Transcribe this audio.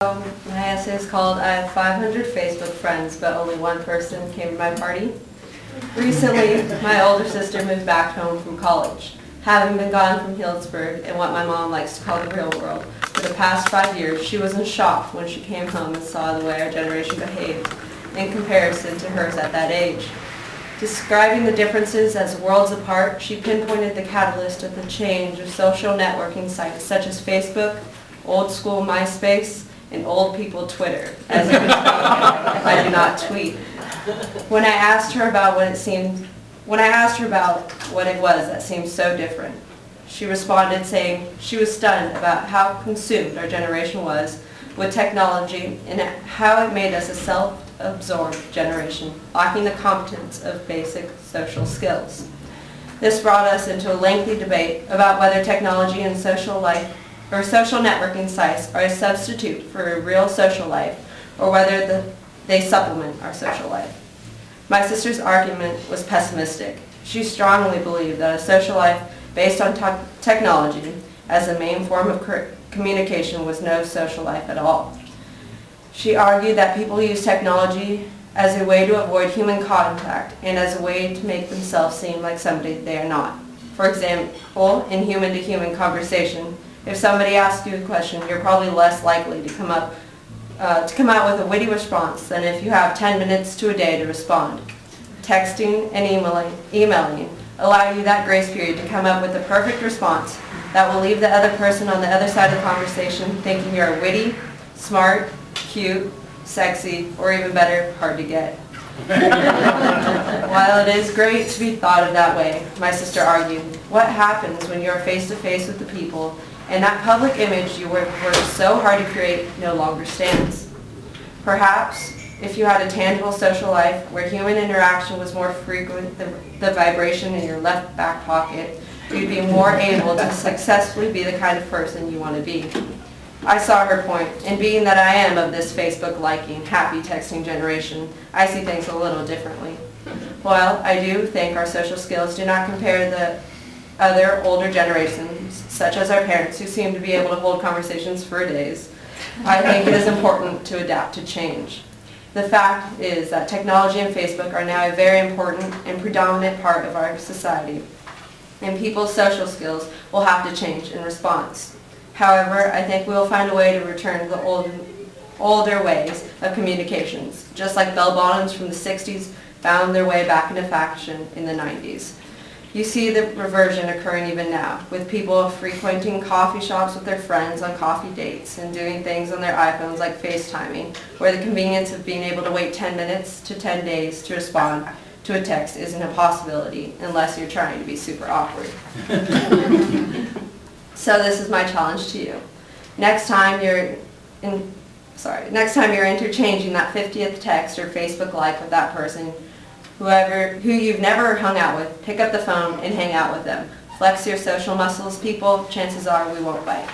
My essay is called I have 500 Facebook friends, but only one person came to my party. Recently, my older sister moved back home from college. Having been gone from Healdsburg and what my mom likes to call the real world, for the past 5 years, she was in shock when she came home and saw the way our generation behaved in comparison to hers at that age. Describing the differences as worlds apart, she pinpointed the catalyst of the change of social networking sites such as Facebook, old school MySpace, and old people Twitter, as you can see, I do not tweet. When I asked her about what it was that seemed so different, she responded saying she was stunned about how consumed our generation was with technology and how it made us a self-absorbed generation, lacking the competence of basic social skills. This brought us into a lengthy debate about whether technology and social networking sites are a substitute for a real social life, or whether they supplement our social life. My sister's argument was pessimistic. She strongly believed that a social life based on technology as the main form of communication was no social life at all. She argued that people use technology as a way to avoid human contact and as a way to make themselves seem like somebody they are not. For example, in human-to-human conversation, if somebody asks you a question, you're probably less likely to come out with a witty response than if you have 10 minutes to a day to respond. Texting and emailing allow you that grace period to come up with the perfect response that will leave the other person on the other side of the conversation thinking you're witty, smart, cute, sexy, or even better, hard to get. While it is great to be thought of that way, my sister argued, what happens when you're face-to-face with the people and that public image you worked so hard to create no longer stands? Perhaps if you had a tangible social life where human interaction was more frequent than the vibration in your left back pocket, you'd be more able to successfully be the kind of person you want to be. I saw her point, and being that I am of this Facebook-liking, happy texting generation, I see things a little differently. While I do think our social skills do not compare the other older generations, such as our parents who seem to be able to hold conversations for days, I think it is important to adapt to change. The fact is that technology and Facebook are now a very important and predominant part of our society, and people's social skills will have to change in response. However, I think we will find a way to return to the older ways of communications, just like bell bottoms from the 60s found their way back into fashion in the 90s. You see the reversion occurring even now, with people frequenting coffee shops with their friends on coffee dates and doing things on their iPhones like FaceTiming, where the convenience of being able to wait 10 minutes to 10 days to respond to a text isn't a possibility unless you're trying to be super awkward. So this is my challenge to you. Next time you're interchanging that 50th text or Facebook like with that person, who you've never hung out with, pick up the phone and hang out with them. Flex your social muscles, people. Chances are we won't bite.